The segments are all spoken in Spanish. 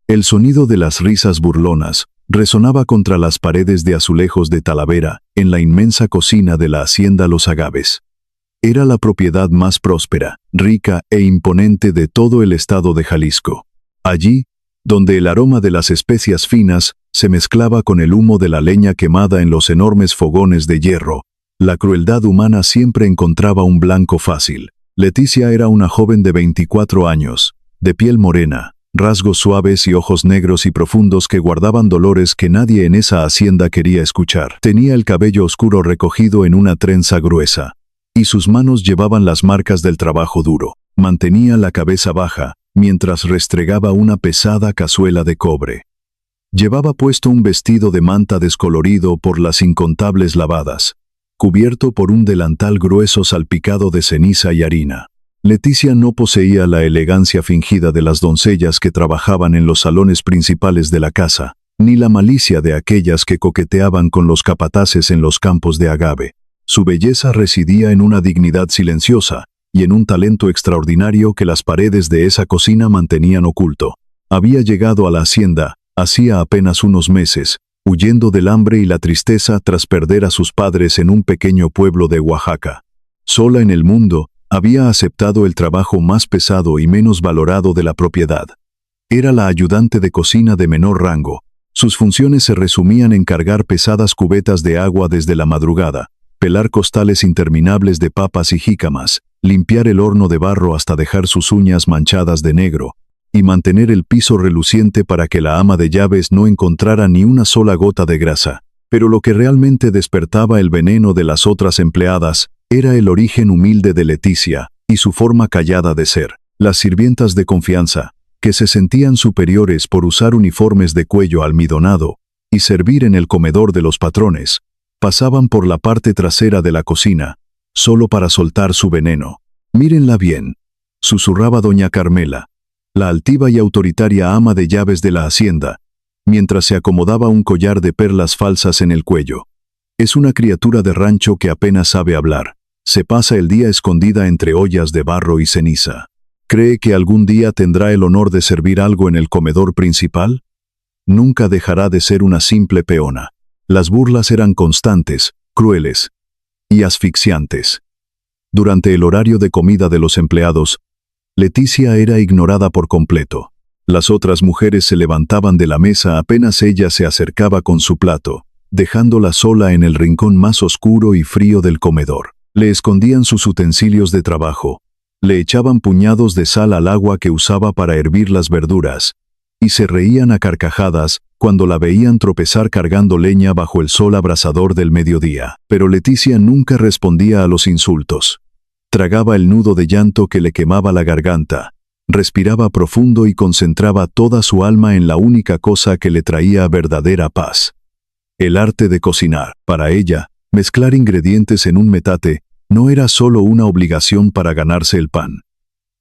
El sonido de las risas burlonas resonaba contra las paredes de azulejos de Talavera en la inmensa cocina de la hacienda Los Agaves. Era la propiedad más próspera, rica e imponente de todo el estado de Jalisco. Allí, donde el aroma de las especias finas se mezclaba con el humo de la leña quemada en los enormes fogones de hierro, la crueldad humana siempre encontraba un blanco fácil. Leticia era una joven de 24 años, de piel morena, rasgos suaves y ojos negros y profundos que guardaban dolores que nadie en esa hacienda quería escuchar. Tenía el cabello oscuro recogido en una trenza gruesa, y sus manos llevaban las marcas del trabajo duro. Mantenía la cabeza baja, mientras restregaba una pesada cazuela de cobre. Llevaba puesto un vestido de manta descolorido por las incontables lavadas, cubierto por un delantal grueso salpicado de ceniza y harina. Leticia no poseía la elegancia fingida de las doncellas que trabajaban en los salones principales de la casa, ni la malicia de aquellas que coqueteaban con los capataces en los campos de agave. Su belleza residía en una dignidad silenciosa y en un talento extraordinario que las paredes de esa cocina mantenían oculto. Había llegado a la hacienda hacía apenas unos meses, huyendo del hambre y la tristeza tras perder a sus padres en un pequeño pueblo de Oaxaca. Sola en el mundo, había aceptado el trabajo más pesado y menos valorado de la propiedad. Era la ayudante de cocina de menor rango. Sus funciones se resumían en cargar pesadas cubetas de agua desde la madrugada, pelar costales interminables de papas y jícamas, limpiar el horno de barro hasta dejar sus uñas manchadas de negro, y mantener el piso reluciente para que la ama de llaves no encontrara ni una sola gota de grasa. Pero lo que realmente despertaba el veneno de las otras empleadas era el origen humilde de Leticia y su forma callada de ser. Las sirvientas de confianza, que se sentían superiores por usar uniformes de cuello almidonado y servir en el comedor de los patrones, pasaban por la parte trasera de la cocina, solo para soltar su veneno. «Mírenla bien», susurraba doña Carmela, la altiva y autoritaria ama de llaves de la hacienda, mientras se acomodaba un collar de perlas falsas en el cuello. «Es una criatura de rancho que apenas sabe hablar. Se pasa el día escondida entre ollas de barro y ceniza. ¿Cree que algún día tendrá el honor de servir algo en el comedor principal? Nunca dejará de ser una simple peona». Las burlas eran constantes, crueles y asfixiantes. Durante el horario de comida de los empleados, Leticia era ignorada por completo. Las otras mujeres se levantaban de la mesa apenas ella se acercaba con su plato, dejándola sola en el rincón más oscuro y frío del comedor. Le escondían sus utensilios de trabajo, le echaban puñados de sal al agua que usaba para hervir las verduras, y se reían a carcajadas cuando la veían tropezar cargando leña bajo el sol abrasador del mediodía. Pero Leticia nunca respondía a los insultos. Tragaba el nudo de llanto que le quemaba la garganta, respiraba profundo y concentraba toda su alma en la única cosa que le traía verdadera paz: el arte de cocinar. Para ella, mezclar ingredientes en un metate no era solo una obligación para ganarse el pan.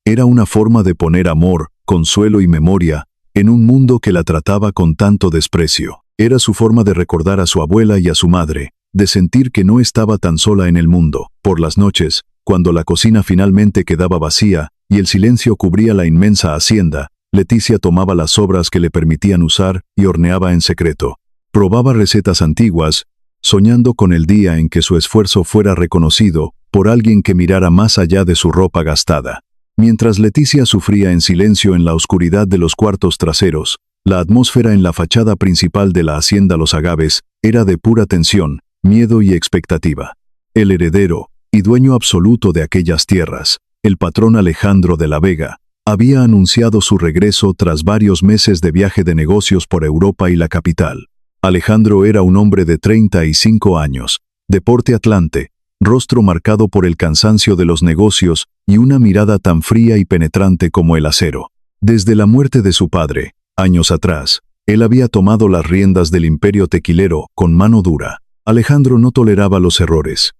Era una forma de poner amor, consuelo y memoria en un mundo que la trataba con tanto desprecio. Era su forma de recordar a su abuela y a su madre, de sentir que no estaba tan sola en el mundo. Por las noches, cuando la cocina finalmente quedaba vacía y el silencio cubría la inmensa hacienda, Leticia tomaba las sobras que le permitían usar y horneaba en secreto. Probaba recetas antiguas, soñando con el día en que su esfuerzo fuera reconocido por alguien que mirara más allá de su ropa gastada. Mientras Leticia sufría en silencio en la oscuridad de los cuartos traseros, la atmósfera en la fachada principal de la hacienda Los Agaves era de pura tensión, miedo y expectativa. El heredero y dueño absoluto de aquellas tierras, el patrón Alejandro de la Vega, había anunciado su regreso tras varios meses de viaje de negocios por Europa y la capital. Alejandro era un hombre de 35 años, de porte atlante, rostro marcado por el cansancio de los negocios y una mirada tan fría y penetrante como el acero. Desde la muerte de su padre, años atrás, él había tomado las riendas del imperio tequilero con mano dura. Alejandro no toleraba los errores,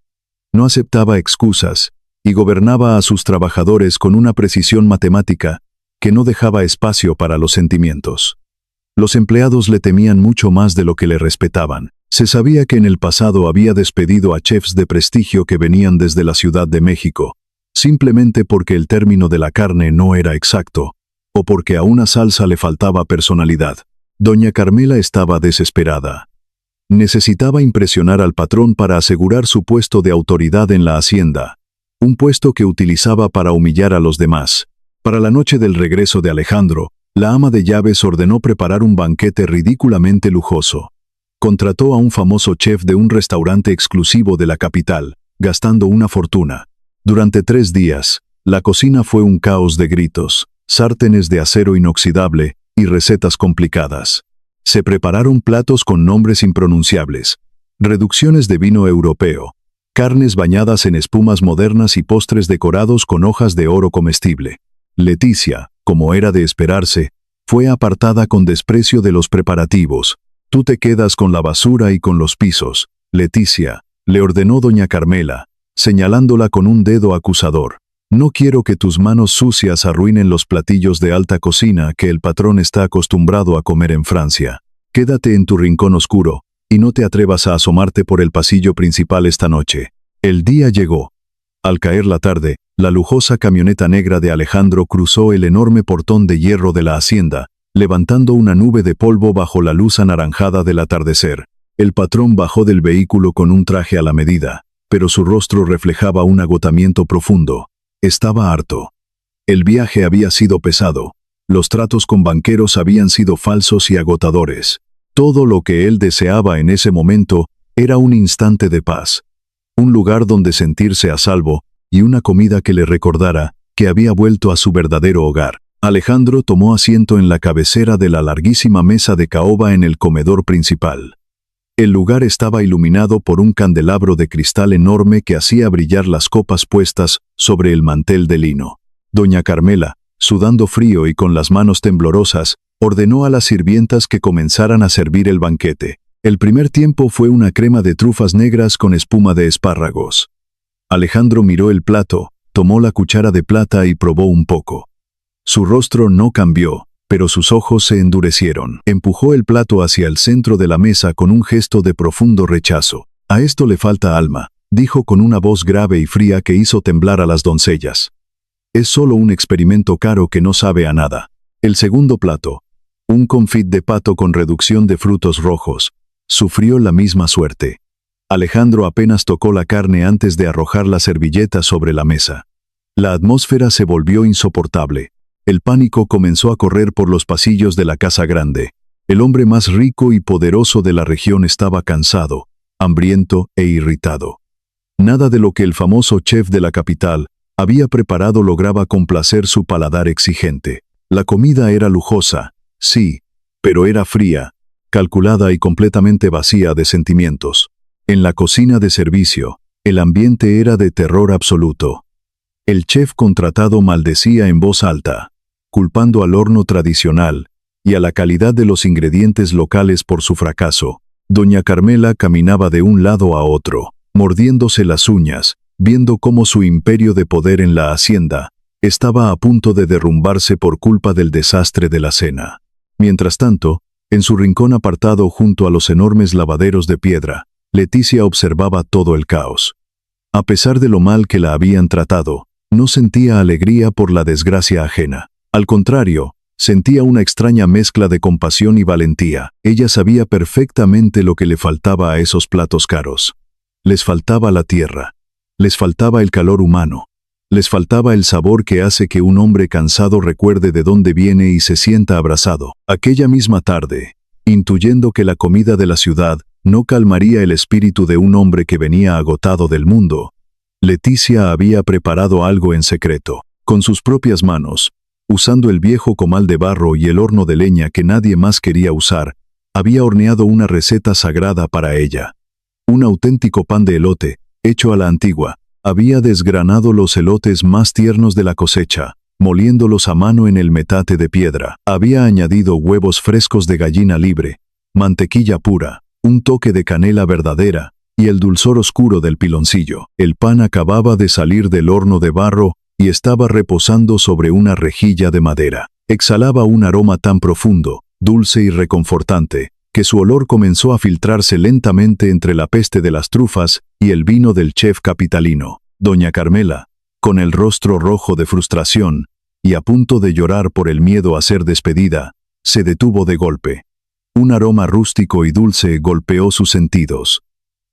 no aceptaba excusas y gobernaba a sus trabajadores con una precisión matemática que no dejaba espacio para los sentimientos. Los empleados le temían mucho más de lo que le respetaban. Se sabía que en el pasado había despedido a chefs de prestigio que venían desde la Ciudad de México, simplemente porque el término de la carne no era exacto, o porque a una salsa le faltaba personalidad. Doña Carmela estaba desesperada. Necesitaba impresionar al patrón para asegurar su puesto de autoridad en la hacienda, un puesto que utilizaba para humillar a los demás. Para la noche del regreso de Alejandro, la ama de llaves ordenó preparar un banquete ridículamente lujoso. Contrató a un famoso chef de un restaurante exclusivo de la capital, gastando una fortuna. Durante 3 días, la cocina fue un caos de gritos, sartenes de acero inoxidable y recetas complicadas. Se prepararon platos con nombres impronunciables, reducciones de vino europeo, carnes bañadas en espumas modernas y postres decorados con hojas de oro comestible. Leticia, como era de esperarse, fue apartada con desprecio de los preparativos. «Tú te quedas con la basura y con los pisos, Leticia», le ordenó doña Carmela, señalándola con un dedo acusador. «No quiero que tus manos sucias arruinen los platillos de alta cocina que el patrón está acostumbrado a comer en Francia. Quédate en tu rincón oscuro, y no te atrevas a asomarte por el pasillo principal esta noche». El día llegó. Al caer la tarde, la lujosa camioneta negra de Alejandro cruzó el enorme portón de hierro de la hacienda, levantando una nube de polvo bajo la luz anaranjada del atardecer. El patrón bajó del vehículo con un traje a la medida, pero su rostro reflejaba un agotamiento profundo. Estaba harto. El viaje había sido pesado. Los tratos con banqueros habían sido falsos y agotadores. Todo lo que él deseaba en ese momento era un instante de paz. Un lugar donde sentirse a salvo y una comida que le recordara que había vuelto a su verdadero hogar. Alejandro tomó asiento en la cabecera de la larguísima mesa de caoba en el comedor principal. El lugar estaba iluminado por un candelabro de cristal enorme que hacía brillar las copas puestas sobre el mantel de lino. Doña Carmela, sudando frío y con las manos temblorosas, ordenó a las sirvientas que comenzaran a servir el banquete. El primer tiempo fue una crema de trufas negras con espuma de espárragos. Alejandro miró el plato, tomó la cuchara de plata y probó un poco. Su rostro no cambió, pero sus ojos se endurecieron. Empujó el plato hacia el centro de la mesa con un gesto de profundo rechazo. «A esto le falta alma», dijo con una voz grave y fría que hizo temblar a las doncellas. «Es solo un experimento caro que no sabe a nada». El segundo plato, un confit de pato con reducción de frutos rojos, sufrió la misma suerte. Alejandro apenas tocó la carne antes de arrojar la servilleta sobre la mesa. La atmósfera se volvió insoportable. El pánico comenzó a correr por los pasillos de la casa grande. El hombre más rico y poderoso de la región estaba cansado, hambriento e irritado. Nada de lo que el famoso chef de la capital había preparado lograba complacer su paladar exigente. La comida era lujosa, sí, pero era fría, calculada y completamente vacía de sentimientos. En la cocina de servicio, el ambiente era de terror absoluto. El chef contratado maldecía en voz alta, culpando al horno tradicional y a la calidad de los ingredientes locales por su fracaso. Doña Carmela caminaba de un lado a otro, mordiéndose las uñas, viendo cómo su imperio de poder en la hacienda estaba a punto de derrumbarse por culpa del desastre de la cena. Mientras tanto, en su rincón apartado junto a los enormes lavaderos de piedra, Leticia observaba todo el caos. A pesar de lo mal que la habían tratado, no sentía alegría por la desgracia ajena. Al contrario, sentía una extraña mezcla de compasión y valentía. Ella sabía perfectamente lo que le faltaba a esos platos caros. Les faltaba la tierra. Les faltaba el calor humano. Les faltaba el sabor que hace que un hombre cansado recuerde de dónde viene y se sienta abrazado. Aquella misma tarde, intuyendo que la comida de la ciudad no calmaría el espíritu de un hombre que venía agotado del mundo, Leticia había preparado algo en secreto. Con sus propias manos, usando el viejo comal de barro y el horno de leña que nadie más quería usar, había horneado una receta sagrada para ella. Un auténtico pan de elote, hecho a la antigua. Había desgranado los elotes más tiernos de la cosecha, moliéndolos a mano en el metate de piedra. Había añadido huevos frescos de gallina libre, mantequilla pura, un toque de canela verdadera y el dulzor oscuro del piloncillo. El pan acababa de salir del horno de barro y estaba reposando sobre una rejilla de madera. Exhalaba un aroma tan profundo, dulce y reconfortante, que su olor comenzó a filtrarse lentamente entre la peste de las trufas y el vino del chef capitalino. Doña Carmela, con el rostro rojo de frustración y a punto de llorar por el miedo a ser despedida, se detuvo de golpe. Un aroma rústico y dulce golpeó sus sentidos.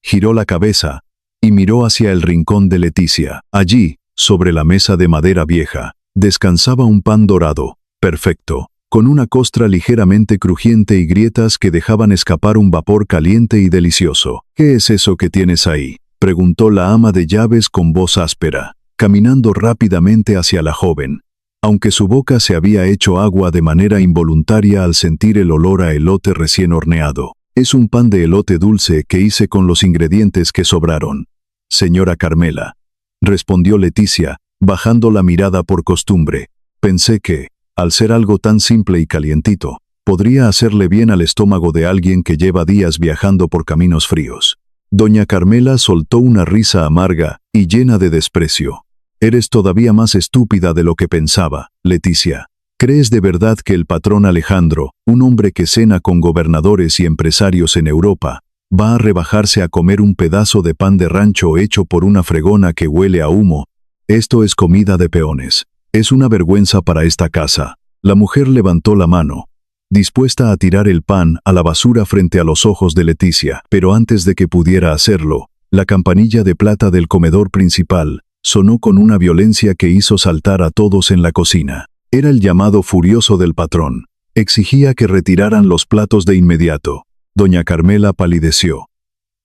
Giró la cabeza y miró hacia el rincón de Leticia. Allí, sobre la mesa de madera vieja, descansaba un pan dorado, perfecto, con una costra ligeramente crujiente y grietas que dejaban escapar un vapor caliente y delicioso. «¿Qué es eso que tienes ahí?», preguntó la ama de llaves con voz áspera, caminando rápidamente hacia la joven, aunque su boca se había hecho agua de manera involuntaria al sentir el olor a elote recién horneado. «Es un pan de elote dulce que hice con los ingredientes que sobraron, señora Carmela», respondió Leticia, bajando la mirada por costumbre. «Pensé que, al ser algo tan simple y calientito, podría hacerle bien al estómago de alguien que lleva días viajando por caminos fríos». Doña Carmela soltó una risa amarga y llena de desprecio. «Eres todavía más estúpida de lo que pensaba, Leticia. ¿Crees de verdad que el patrón Alejandro, un hombre que cena con gobernadores y empresarios en Europa, va a rebajarse a comer un pedazo de pan de rancho hecho por una fregona que huele a humo? Esto es comida de peones. Es una vergüenza para esta casa». La mujer levantó la mano, dispuesta a tirar el pan a la basura frente a los ojos de Leticia, pero antes de que pudiera hacerlo, la campanilla de plata del comedor principal sonó con una violencia que hizo saltar a todos en la cocina. Era el llamado furioso del patrón. Exigía que retiraran los platos de inmediato. Doña Carmela palideció.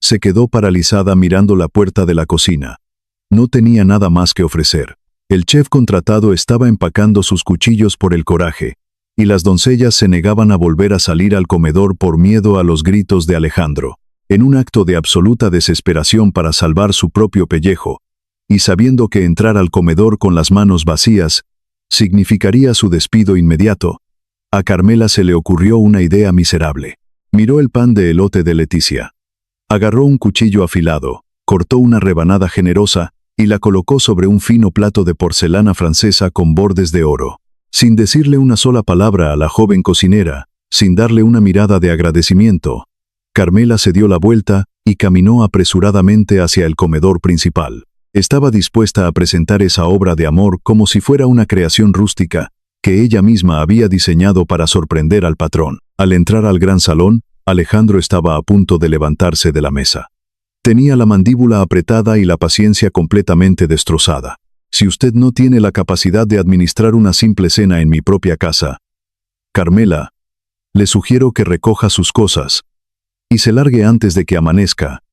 Se quedó paralizada mirando la puerta de la cocina. No tenía nada más que ofrecer. El chef contratado estaba empacando sus cuchillos por el coraje, y las doncellas se negaban a volver a salir al comedor por miedo a los gritos de Alejandro. En un acto de absoluta desesperación para salvar su propio pellejo, y sabiendo que entrar al comedor con las manos vacías significaría su despido inmediato, a Carmela se le ocurrió una idea miserable. Miró el pan de elote de Leticia. Agarró un cuchillo afilado, cortó una rebanada generosa y la colocó sobre un fino plato de porcelana francesa con bordes de oro. Sin decirle una sola palabra a la joven cocinera, sin darle una mirada de agradecimiento, Carmela se dio la vuelta y caminó apresuradamente hacia el comedor principal. Estaba dispuesta a presentar esa obra de amor como si fuera una creación rústica que ella misma había diseñado para sorprender al patrón. Al entrar al gran salón, Alejandro estaba a punto de levantarse de la mesa. Tenía la mandíbula apretada y la paciencia completamente destrozada. «Si usted no tiene la capacidad de administrar una simple cena en mi propia casa, Carmela, le sugiero que recoja sus cosas y se largue antes de que amanezca»,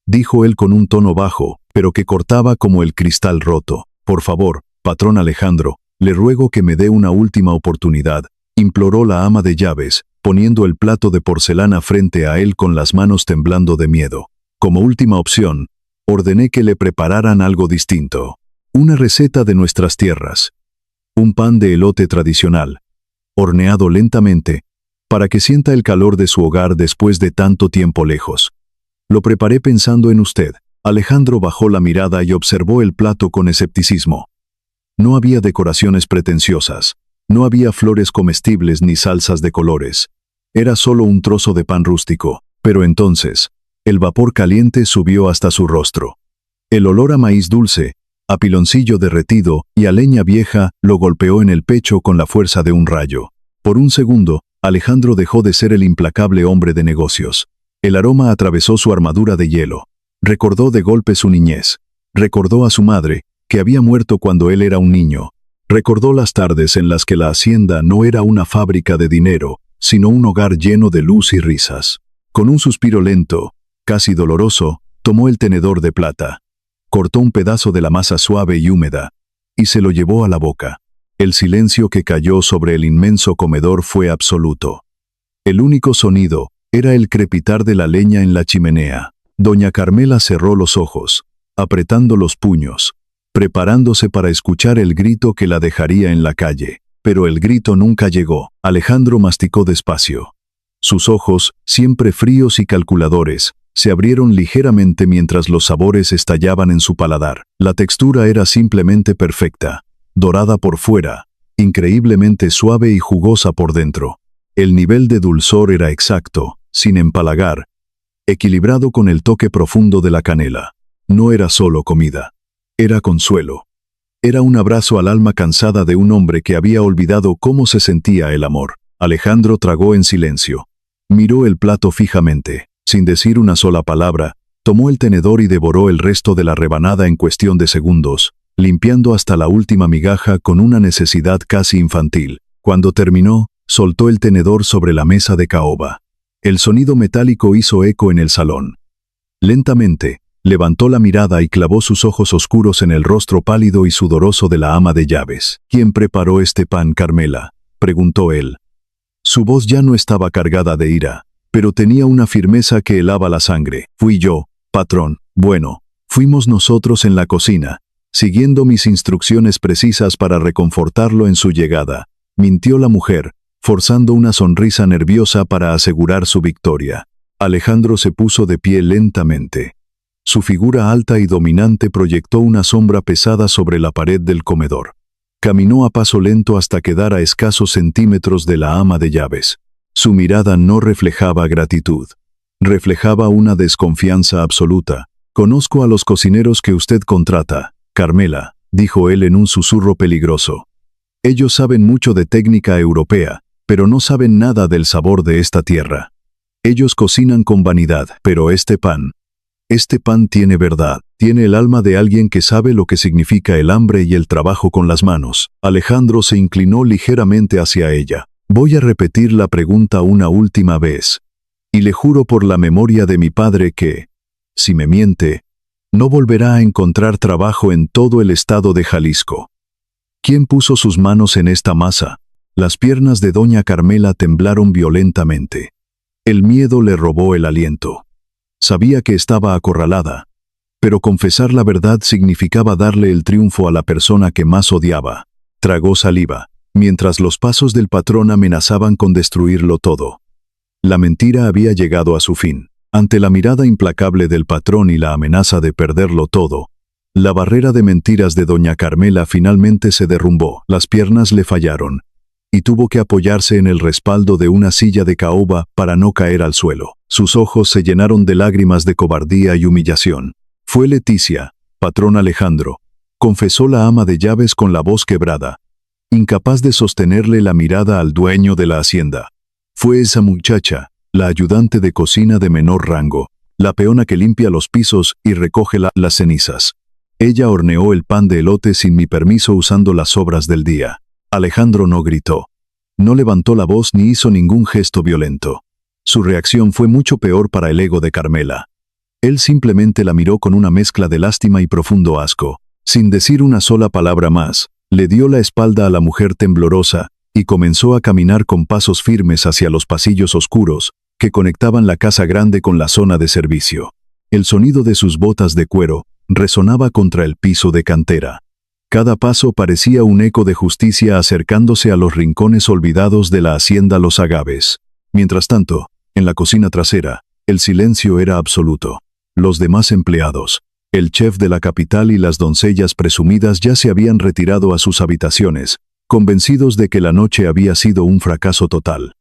dijo él con un tono bajo, pero que cortaba como el cristal roto. «Por favor, patrón Alejandro, le ruego que me dé una última oportunidad», imploró la ama de llaves, poniendo el plato de porcelana frente a él con las manos temblando de miedo. «Como última opción, ordené que le prepararan algo distinto. Una receta de nuestras tierras. Un pan de elote tradicional, horneado lentamente, para que sienta el calor de su hogar después de tanto tiempo lejos. Lo preparé pensando en usted». Alejandro bajó la mirada y observó el plato con escepticismo. No había decoraciones pretenciosas, no había flores comestibles ni salsas de colores. Era solo un trozo de pan rústico, pero entonces, el vapor caliente subió hasta su rostro. El olor a maíz dulce, a piloncillo derretido y a leña vieja lo golpeó en el pecho con la fuerza de un rayo. Por un segundo, Alejandro dejó de ser el implacable hombre de negocios. El aroma atravesó su armadura de hielo. Recordó de golpe su niñez. Recordó a su madre, que había muerto cuando él era un niño. Recordó las tardes en las que la hacienda no era una fábrica de dinero, sino un hogar lleno de luz y risas. Con un suspiro lento, casi doloroso, tomó el tenedor de plata. Cortó un pedazo de la masa suave y húmeda, y se lo llevó a la boca. El silencio que cayó sobre el inmenso comedor fue absoluto. El único sonido era el crepitar de la leña en la chimenea. Doña Carmela cerró los ojos, apretando los puños, preparándose para escuchar el grito que la dejaría en la calle. Pero el grito nunca llegó. Alejandro masticó despacio. Sus ojos, siempre fríos y calculadores, se abrieron ligeramente mientras los sabores estallaban en su paladar. La textura era simplemente perfecta, dorada por fuera, increíblemente suave y jugosa por dentro. El nivel de dulzor era exacto, sin empalagar, equilibrado con el toque profundo de la canela. No era solo comida, era consuelo. Era un abrazo al alma cansada de un hombre que había olvidado cómo se sentía el amor. Alejandro tragó en silencio. Miró el plato fijamente. Sin decir una sola palabra, tomó el tenedor y devoró el resto de la rebanada en cuestión de segundos, limpiando hasta la última migaja con una necesidad casi infantil. Cuando terminó, soltó el tenedor sobre la mesa de caoba. El sonido metálico hizo eco en el salón. Lentamente, levantó la mirada y clavó sus ojos oscuros en el rostro pálido y sudoroso de la ama de llaves. ¿Quién preparó este pan, Carmela?, preguntó él. Su voz ya no estaba cargada de ira, pero tenía una firmeza que helaba la sangre. Fui yo, patrón. Bueno, fuimos nosotros en la cocina, siguiendo mis instrucciones precisas para reconfortarlo en su llegada. Mintió la mujer, forzando una sonrisa nerviosa para asegurar su victoria. Alejandro se puso de pie lentamente. Su figura alta y dominante proyectó una sombra pesada sobre la pared del comedor. Caminó a paso lento hasta quedar a escasos centímetros de la ama de llaves. Su mirada no reflejaba gratitud. Reflejaba una desconfianza absoluta. «Conozco a los cocineros que usted contrata, Carmela», dijo él en un susurro peligroso. «Ellos saben mucho de técnica europea, pero no saben nada del sabor de esta tierra. Ellos cocinan con vanidad, pero este pan tiene verdad, tiene el alma de alguien que sabe lo que significa el hambre y el trabajo con las manos». Alejandro se inclinó ligeramente hacia ella. «Voy a repetir la pregunta una última vez. Y le juro por la memoria de mi padre que, si me miente, no volverá a encontrar trabajo en todo el estado de Jalisco». ¿Quién puso sus manos en esta masa? Las piernas de doña Carmela temblaron violentamente. El miedo le robó el aliento. Sabía que estaba acorralada, pero confesar la verdad significaba darle el triunfo a la persona que más odiaba. Tragó saliva, mientras los pasos del patrón amenazaban con destruirlo todo. La mentira había llegado a su fin. Ante la mirada implacable del patrón y la amenaza de perderlo todo, la barrera de mentiras de doña Carmela finalmente se derrumbó. Las piernas le fallaron, y tuvo que apoyarse en el respaldo de una silla de caoba para no caer al suelo. Sus ojos se llenaron de lágrimas de cobardía y humillación. «Fue Leticia, patrón Alejandro», confesó la ama de llaves con la voz quebrada, incapaz de sostenerle la mirada al dueño de la hacienda. «Fue esa muchacha, la ayudante de cocina de menor rango, la peona que limpia los pisos y recoge las cenizas. Ella horneó el pan de elote sin mi permiso usando las sobras del día». Alejandro no gritó. No levantó la voz ni hizo ningún gesto violento. Su reacción fue mucho peor para el ego de Carmela. Él simplemente la miró con una mezcla de lástima y profundo asco. Sin decir una sola palabra más, le dio la espalda a la mujer temblorosa y comenzó a caminar con pasos firmes hacia los pasillos oscuros que conectaban la casa grande con la zona de servicio. El sonido de sus botas de cuero resonaba contra el piso de cantera. Cada paso parecía un eco de justicia acercándose a los rincones olvidados de la hacienda Los Agaves. Mientras tanto, en la cocina trasera, el silencio era absoluto. Los demás empleados, el chef de la capital y las doncellas presumidas ya se habían retirado a sus habitaciones, convencidos de que la noche había sido un fracaso total.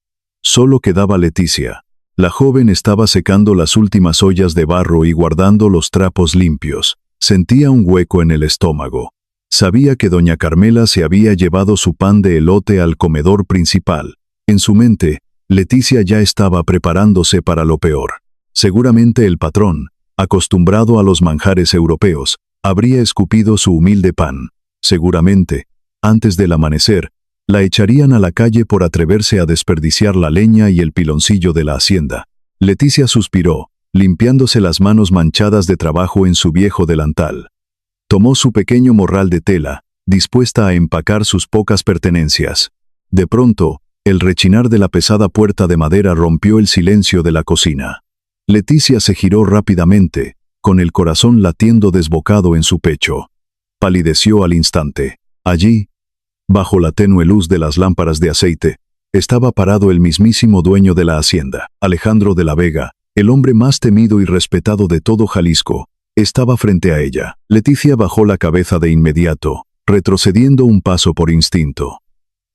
Solo quedaba Leticia. La joven estaba secando las últimas ollas de barro y guardando los trapos limpios. Sentía un hueco en el estómago. Sabía que doña Carmela se había llevado su pan de elote al comedor principal. En su mente, Leticia ya estaba preparándose para lo peor. Seguramente el patrón, acostumbrado a los manjares europeos, habría escupido su humilde pan. Seguramente, antes del amanecer, la echarían a la calle por atreverse a desperdiciar la leña y el piloncillo de la hacienda. Leticia suspiró, limpiándose las manos manchadas de trabajo en su viejo delantal. Tomó su pequeño morral de tela, dispuesta a empacar sus pocas pertenencias. De pronto, el rechinar de la pesada puerta de madera rompió el silencio de la cocina. Leticia se giró rápidamente, con el corazón latiendo desbocado en su pecho. Palideció al instante. Allí, bajo la tenue luz de las lámparas de aceite, estaba parado el mismísimo dueño de la hacienda, Alejandro de la Vega, el hombre más temido y respetado de todo Jalisco. Estaba frente a ella. Leticia bajó la cabeza de inmediato, retrocediendo un paso por instinto.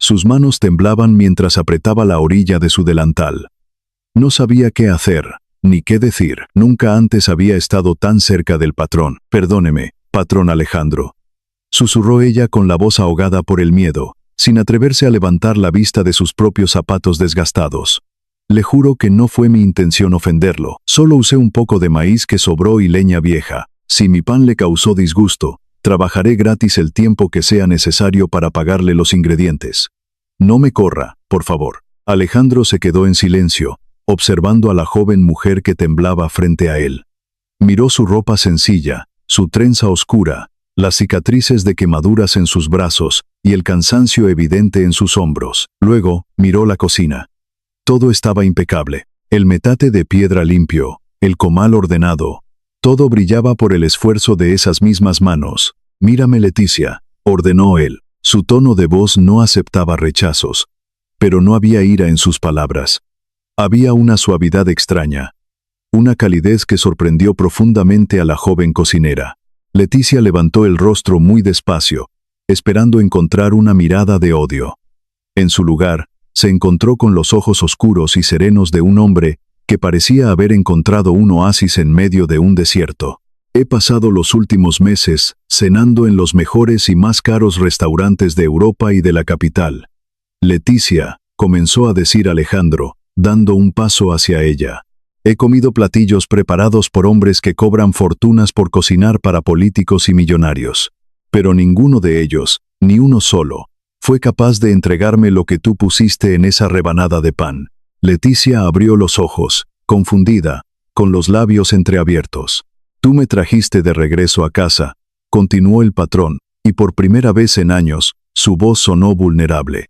Sus manos temblaban mientras apretaba la orilla de su delantal. No sabía qué hacer, ni qué decir. Nunca antes había estado tan cerca del patrón. «Perdóneme, patrón Alejandro», susurró ella con la voz ahogada por el miedo, sin atreverse a levantar la vista de sus propios zapatos desgastados. Le juro que no fue mi intención ofenderlo, solo usé un poco de maíz que sobró y leña vieja. Si mi pan le causó disgusto, trabajaré gratis el tiempo que sea necesario para pagarle los ingredientes. No me corra, por favor. Alejandro se quedó en silencio, observando a la joven mujer que temblaba frente a él. Miró su ropa sencilla, su trenza oscura, las cicatrices de quemaduras en sus brazos y el cansancio evidente en sus hombros. Luego, miró la cocina. Todo estaba impecable. El metate de piedra limpio, el comal ordenado. Todo brillaba por el esfuerzo de esas mismas manos. «Mírame, Leticia», ordenó él. Su tono de voz no aceptaba rechazos. Pero no había ira en sus palabras. Había una suavidad extraña. Una calidez que sorprendió profundamente a la joven cocinera. Leticia levantó el rostro muy despacio, esperando encontrar una mirada de odio. En su lugar, se encontró con los ojos oscuros y serenos de un hombre que parecía haber encontrado un oasis en medio de un desierto. He pasado los últimos meses cenando en los mejores y más caros restaurantes de Europa y de la capital. Leticia, comenzó a decir Alejandro, dando un paso hacia ella. He comido platillos preparados por hombres que cobran fortunas por cocinar para políticos y millonarios. Pero ninguno de ellos, ni uno solo, fue capaz de entregarme lo que tú pusiste en esa rebanada de pan. Leticia abrió los ojos, confundida, con los labios entreabiertos. Tú me trajiste de regreso a casa, continuó el patrón, y por primera vez en años, su voz sonó vulnerable.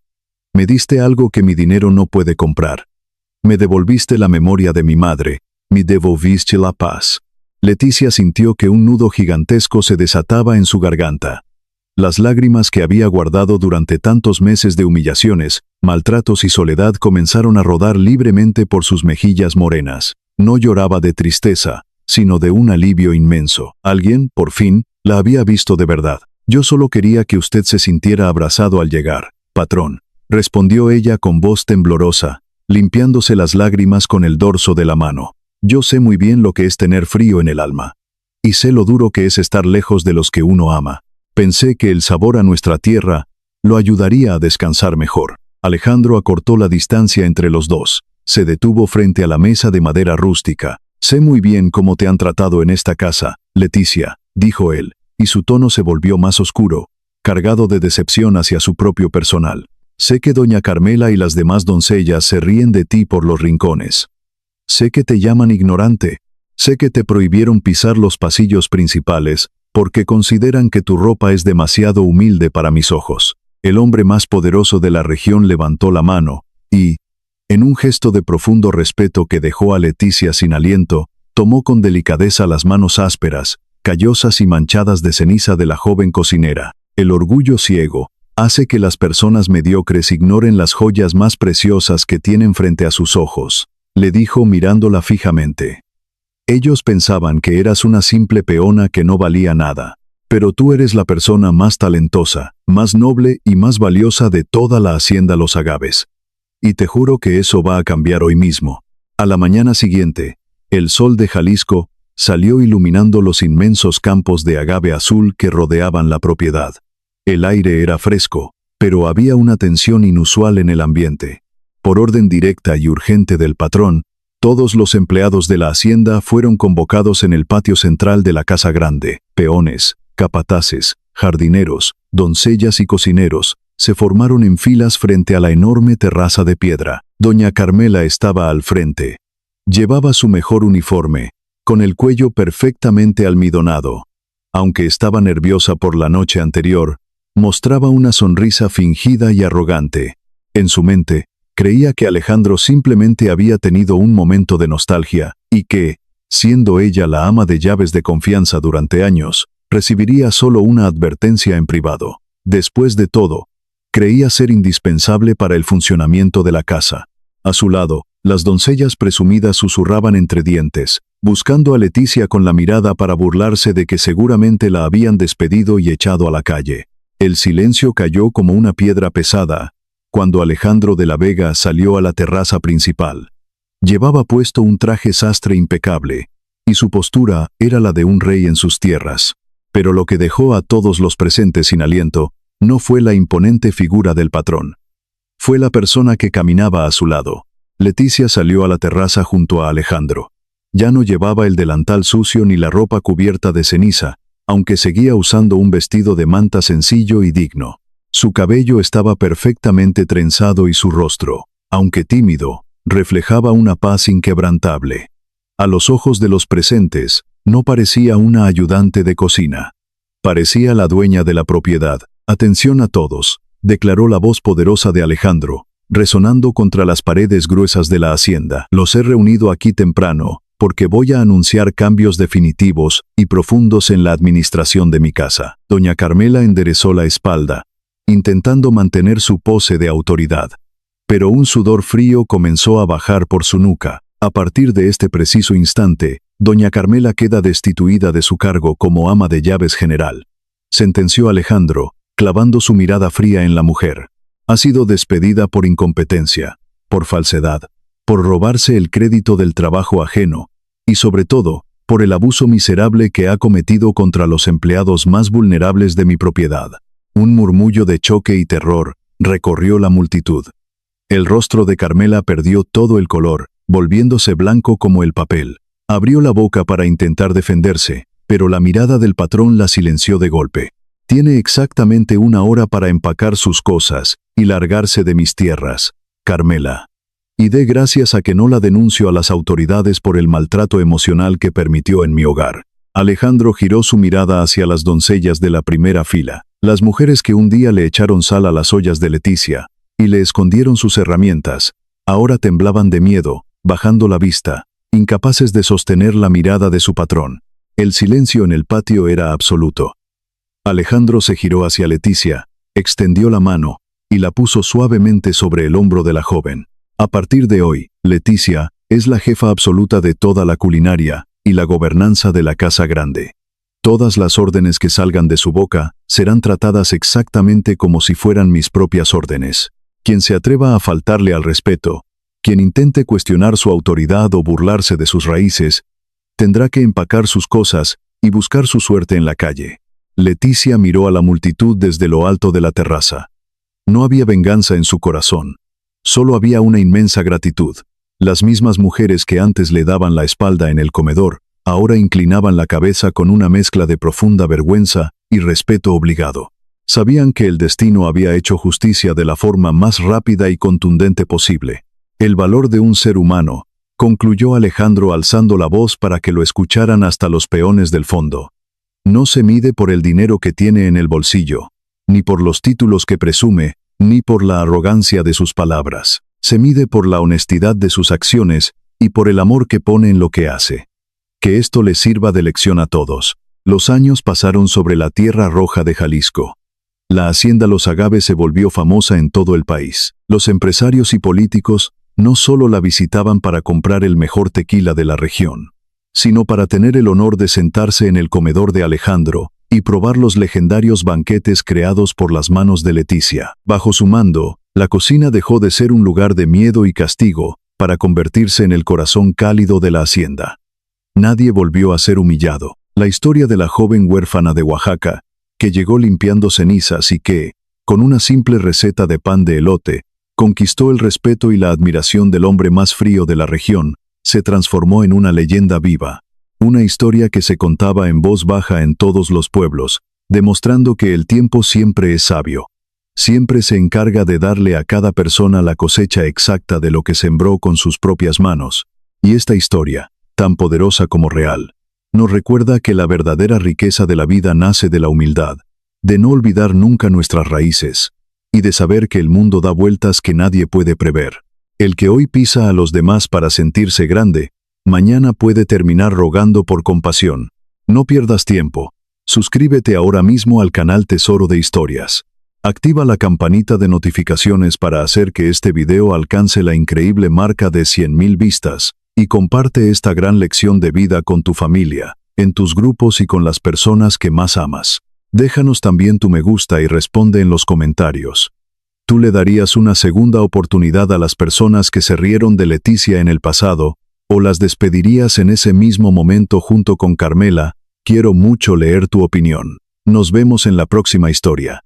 Me diste algo que mi dinero no puede comprar. Me devolviste la memoria de mi madre, me devolviste la paz. Leticia sintió que un nudo gigantesco se desataba en su garganta. Las lágrimas que había guardado durante tantos meses de humillaciones, maltratos y soledad comenzaron a rodar libremente por sus mejillas morenas. No lloraba de tristeza, sino de un alivio inmenso. Alguien, por fin, la había visto de verdad. Yo solo quería que usted se sintiera abrazado al llegar, patrón, respondió ella con voz temblorosa, limpiándose las lágrimas con el dorso de la mano. Yo sé muy bien lo que es tener frío en el alma. Y sé lo duro que es estar lejos de los que uno ama. Pensé que el sabor a nuestra tierra lo ayudaría a descansar mejor. Alejandro acortó la distancia entre los dos. Se detuvo frente a la mesa de madera rústica. Sé muy bien cómo te han tratado en esta casa, Leticia, dijo él, y su tono se volvió más oscuro, cargado de decepción hacia su propio personal. Sé que doña Carmela y las demás doncellas se ríen de ti por los rincones. Sé que te llaman ignorante. Sé que te prohibieron pisar los pasillos principales, porque consideran que tu ropa es demasiado humilde para mis ojos. El hombre más poderoso de la región levantó la mano, y, en un gesto de profundo respeto que dejó a Leticia sin aliento, tomó con delicadeza las manos ásperas, callosas y manchadas de ceniza de la joven cocinera. El orgullo ciego hace que las personas mediocres ignoren las joyas más preciosas que tienen frente a sus ojos, le dijo mirándola fijamente. Ellos pensaban que eras una simple peona que no valía nada, pero tú eres la persona más talentosa, más noble y más valiosa de toda la hacienda Los Agaves. Y te juro que eso va a cambiar hoy mismo. A la mañana siguiente, el sol de Jalisco salió iluminando los inmensos campos de agave azul que rodeaban la propiedad. El aire era fresco, pero había una tensión inusual en el ambiente. Por orden directa y urgente del patrón, todos los empleados de la hacienda fueron convocados en el patio central de la casa grande. Peones, capataces, jardineros, doncellas y cocineros se formaron en filas frente a la enorme terraza de piedra. Doña Carmela estaba al frente. Llevaba su mejor uniforme, con el cuello perfectamente almidonado. Aunque estaba nerviosa por la noche anterior, mostraba una sonrisa fingida y arrogante. En su mente, creía que Alejandro simplemente había tenido un momento de nostalgia, y que, siendo ella la ama de llaves de confianza durante años, recibiría solo una advertencia en privado. Después de todo, creía ser indispensable para el funcionamiento de la casa. A su lado, las doncellas presumidas susurraban entre dientes, buscando a Leticia con la mirada para burlarse de que seguramente la habían despedido y echado a la calle. El silencio cayó como una piedra pesada, cuando Alejandro de la Vega salió a la terraza principal. Llevaba puesto un traje sastre impecable, y su postura era la de un rey en sus tierras. Pero lo que dejó a todos los presentes sin aliento no fue la imponente figura del patrón. Fue la persona que caminaba a su lado. Leticia salió a la terraza junto a Alejandro. Ya no llevaba el delantal sucio ni la ropa cubierta de ceniza, aunque seguía usando un vestido de manta sencillo y digno. Su cabello estaba perfectamente trenzado y su rostro, aunque tímido, reflejaba una paz inquebrantable. A los ojos de los presentes, no parecía una ayudante de cocina. Parecía la dueña de la propiedad. «Atención a todos», declaró la voz poderosa de Alejandro, resonando contra las paredes gruesas de la hacienda. «Los he reunido aquí temprano, porque voy a anunciar cambios definitivos y profundos en la administración de mi casa». Doña Carmela enderezó la espalda, intentando mantener su pose de autoridad. Pero un sudor frío comenzó a bajar por su nuca. A partir de este preciso instante, doña Carmela queda destituida de su cargo como ama de llaves general, sentenció Alejandro, clavando su mirada fría en la mujer. Ha sido despedida por incompetencia, por falsedad, por robarse el crédito del trabajo ajeno, y sobre todo, por el abuso miserable que ha cometido contra los empleados más vulnerables de mi propiedad. Un murmullo de choque y terror recorrió la multitud. El rostro de Carmela perdió todo el color, volviéndose blanco como el papel. Abrió la boca para intentar defenderse, pero la mirada del patrón la silenció de golpe. Tiene exactamente 1 hora para empacar sus cosas y largarse de mis tierras, Carmela. Y dé gracias a que no la denuncio a las autoridades por el maltrato emocional que permitió en mi hogar. Alejandro giró su mirada hacia las doncellas de la primera fila, las mujeres que un día le echaron sal a las ollas de Leticia y le escondieron sus herramientas. Ahora temblaban de miedo, bajando la vista, incapaces de sostener la mirada de su patrón. El silencio en el patio era absoluto. Alejandro se giró hacia Leticia, extendió la mano y la puso suavemente sobre el hombro de la joven. A partir de hoy, Leticia es la jefa absoluta de toda la culinaria y la gobernanza de la casa grande. Todas las órdenes que salgan de su boca serán tratadas exactamente como si fueran mis propias órdenes. Quien se atreva a faltarle al respeto, quien intente cuestionar su autoridad o burlarse de sus raíces, tendrá que empacar sus cosas y buscar su suerte en la calle. Leticia miró a la multitud desde lo alto de la terraza. No había venganza en su corazón. Solo había una inmensa gratitud. Las mismas mujeres que antes le daban la espalda en el comedor, ahora inclinaban la cabeza con una mezcla de profunda vergüenza y respeto obligado. Sabían que el destino había hecho justicia de la forma más rápida y contundente posible. El valor de un ser humano, concluyó Alejandro alzando la voz para que lo escucharan hasta los peones del fondo. No se mide por el dinero que tiene en el bolsillo, ni por los títulos que presume, ni por la arrogancia de sus palabras. Se mide por la honestidad de sus acciones y por el amor que pone en lo que hace. Que esto les sirva de lección a todos. Los años pasaron sobre la tierra roja de Jalisco. La hacienda Los Agaves se volvió famosa en todo el país. Los empresarios y políticos no solo la visitaban para comprar el mejor tequila de la región, sino para tener el honor de sentarse en el comedor de Alejandro y probar los legendarios banquetes creados por las manos de Leticia. Bajo su mando, la cocina dejó de ser un lugar de miedo y castigo para convertirse en el corazón cálido de la hacienda. Nadie volvió a ser humillado. La historia de la joven huérfana de Oaxaca, que llegó limpiando cenizas y que, con una simple receta de pan de elote, conquistó el respeto y la admiración del hombre más frío de la región, se transformó en una leyenda viva. Una historia que se contaba en voz baja en todos los pueblos, demostrando que el tiempo siempre es sabio. Siempre se encarga de darle a cada persona la cosecha exacta de lo que sembró con sus propias manos. Y esta historia, tan poderosa como real, nos recuerda que la verdadera riqueza de la vida nace de la humildad, de no olvidar nunca nuestras raíces, y de saber que el mundo da vueltas que nadie puede prever. El que hoy pisa a los demás para sentirse grande, mañana puede terminar rogando por compasión. No pierdas tiempo. Suscríbete ahora mismo al canal Tesoro de Historias. Activa la campanita de notificaciones para hacer que este video alcance la increíble marca de 100,000 vistas, y comparte esta gran lección de vida con tu familia, en tus grupos y con las personas que más amas. Déjanos también tu me gusta y responde en los comentarios. ¿Tú le darías una segunda oportunidad a las personas que se rieron de Leticia en el pasado, o las despedirías en ese mismo momento junto con Carmela, Quiero mucho leer tu opinión. Nos vemos en la próxima historia.